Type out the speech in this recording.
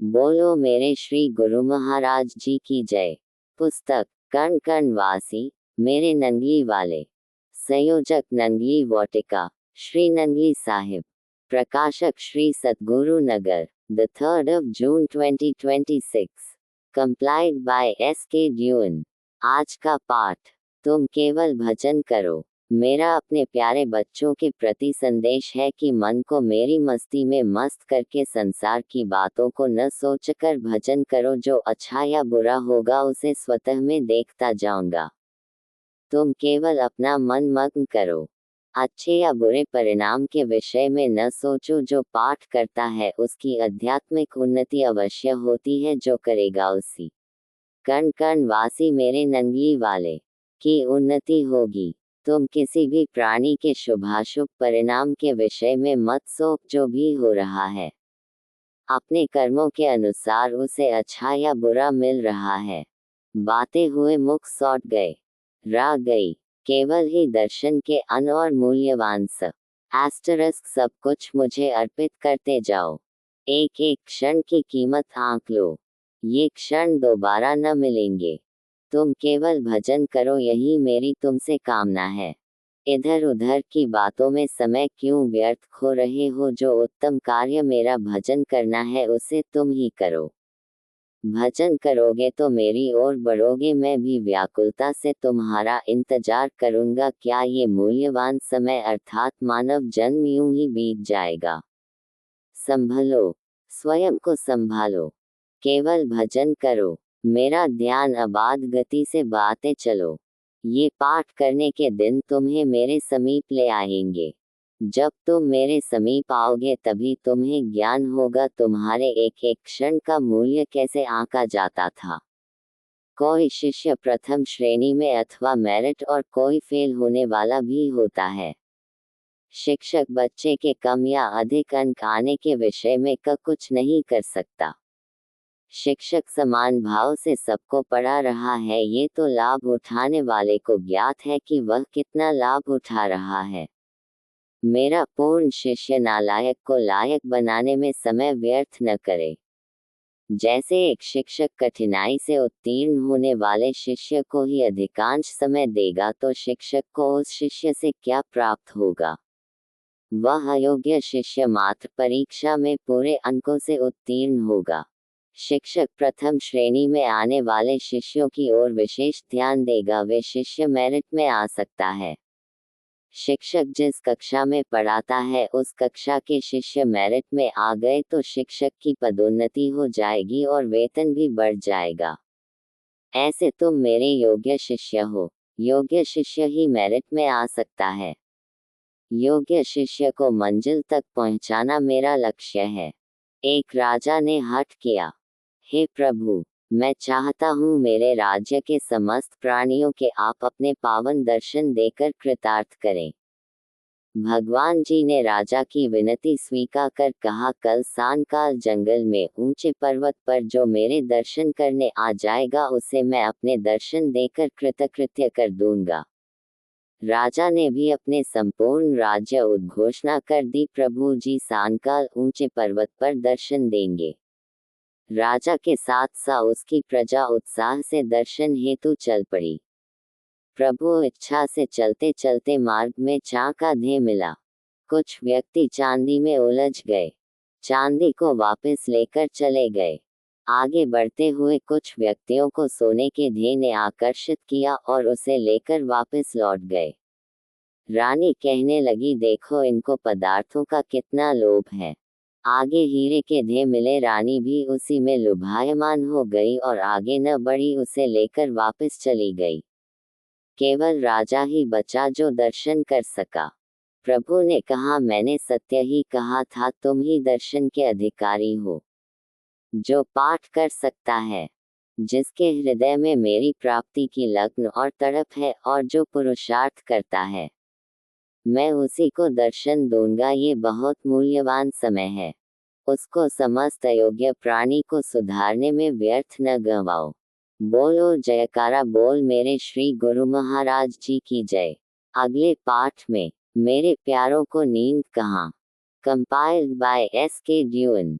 बोलो मेरे श्री गुरु महाराज जी की जय। पुस्तक कण कण वासी मेरे नंगली वाले। संयोजक नंगली वाटिका श्री नंगली साहिब। प्रकाशक Shri Satguru Nagar. The 3rd of June 2026। Compiled by S.K. ड्यून। आज का पाठ। तुम केवल भजन करो। मेरा अपने प्यारे बच्चों के प्रति संदेश है कि मन को मेरी मस्ती में मस्त करके संसार की बातों को न सोचकर भजन करो। जो अच्छा या बुरा होगा उसे स्वतः में देखता जाऊंगा। तुम केवल अपना मन मग्न करो। अच्छे या बुरे परिणाम के विषय में न सोचो। जो पाठ करता है उसकी आध्यात्मिक उन्नति अवश्य होती है। जो करेगा उसी कण कण वासी मेरे नंगली वाले की उन्नति होगी। तुम किसी भी प्राणी के शुभाशुभ परिणाम के विषय में मत सोच। जो भी हो रहा है अपने कर्मों के अनुसार उसे अच्छा या बुरा मिल रहा है। बातें हुए मुख सौट गए, रह गई केवल ही दर्शन के अन और मूल्यवान सब कुछ मुझे अर्पित करते जाओ। एक एक क्षण की कीमत आंक लो। ये क्षण दोबारा न मिलेंगे। तुम केवल भजन करो, यही मेरी तुमसे कामना है। इधर उधर की बातों में समय क्यों व्यर्थ खो रहे हो। जो उत्तम कार्य मेरा भजन करना है उसे तुम ही करो। भजन करोगे तो मेरी ओर बढ़ोगे। मैं भी व्याकुलता से तुम्हारा इंतजार करूंगा। क्या ये मूल्यवान समय अर्थात मानव जन्म यूं ही बीत जाएगा। संभलो, स्वयं को संभालो, केवल भजन करो। मेरा ध्यान अबाध गति से बाते चलो। ये पाठ करने के दिन तुम्हें मेरे समीप ले आएंगे। जब तुम मेरे समीप आओगे तभी तुम्हें ज्ञान होगा तुम्हारे एक एक क्षण का मूल्य कैसे आंका जाता था। कोई शिष्य प्रथम श्रेणी में अथवा मेरिट और कोई फेल होने वाला भी होता है। शिक्षक बच्चे के कम या अधिक अंक आने के विषय में कुछ नहीं कर सकता। शिक्षक समान भाव से सबको पढ़ा रहा है। ये तो लाभ उठाने वाले को ज्ञात है कि वह कितना लाभ उठा रहा है। मेरा पूर्ण शिष्य नालायक को लायक बनाने में समय व्यर्थ न करे। जैसे एक शिक्षक कठिनाई से उत्तीर्ण होने वाले शिष्य को ही अधिकांश समय देगा तो शिक्षक को उस शिष्य से क्या प्राप्त होगा। वह अयोग्य शिष्य मात्र परीक्षा में पूरे अंकों से उत्तीर्ण होगा। शिक्षक प्रथम श्रेणी में आने वाले शिष्यों की ओर विशेष ध्यान देगा। वे शिष्य मेरिट में आ सकता है। शिक्षक जिस कक्षा में पढ़ाता है उस कक्षा के शिष्य मेरिट में आ गए तो शिक्षक की पदोन्नति हो जाएगी और वेतन भी बढ़ जाएगा। ऐसे तुम मेरे योग्य शिष्य हो। योग्य शिष्य ही मेरिट में आ सकता है। योग्य शिष्य को मंजिल तक पहुंचाना मेरा लक्ष्य है। एक राजा ने हठ किया, हे प्रभु, मैं चाहता हूँ मेरे राज्य के समस्त प्राणियों के आप अपने पावन दर्शन देकर कृतार्थ करें। भगवान जी ने राजा की विनती स्वीकार कर कहा, कल सांकाल जंगल में ऊंचे पर्वत पर जो मेरे दर्शन करने आ जाएगा उसे मैं अपने दर्शन देकर कृतकृत्य कर दूंगा। राजा ने भी अपने संपूर्ण राज्य उद्घोषणा कर दी, प्रभु जी सांकाल ऊंचे पर्वत पर दर्शन देंगे। राजा के साथ सा उसकी प्रजा उत्साह से दर्शन हेतु चल पड़ी। प्रभु इच्छा से चलते चलते मार्ग में चाका धे मिला। कुछ व्यक्ति चांदी में उलझ गए, चांदी को वापस लेकर चले गए। आगे बढ़ते हुए कुछ व्यक्तियों को सोने के ध्येय ने आकर्षित किया और उसे लेकर वापस लौट गए। रानी कहने लगी, देखो इनको पदार्थों का कितना लोभ है। आगे हीरे के ध्येय मिले, रानी भी उसी में लुभायमान हो गई और आगे न बढ़ी, उसे लेकर वापस चली गई। केवल राजा ही बचा जो दर्शन कर सका। प्रभु ने कहा, मैंने सत्य ही कहा था, तुम ही दर्शन के अधिकारी हो। जो पाठ कर सकता है, जिसके हृदय में मेरी प्राप्ति की लगन और तड़प है और जो पुरुषार्थ करता है, मैं उसी को दर्शन दूंगा। ये बहुत मूल्यवान समय है। उसको समस्त अयोग्य प्राणी को सुधारने में व्यर्थ न गंवाओ। बोलो जयकारा बोल मेरे श्री गुरु महाराज जी की जय। अगले पाठ में मेरे प्यारों को नींद कहाँ। Compiled bye S.K. ड्यून।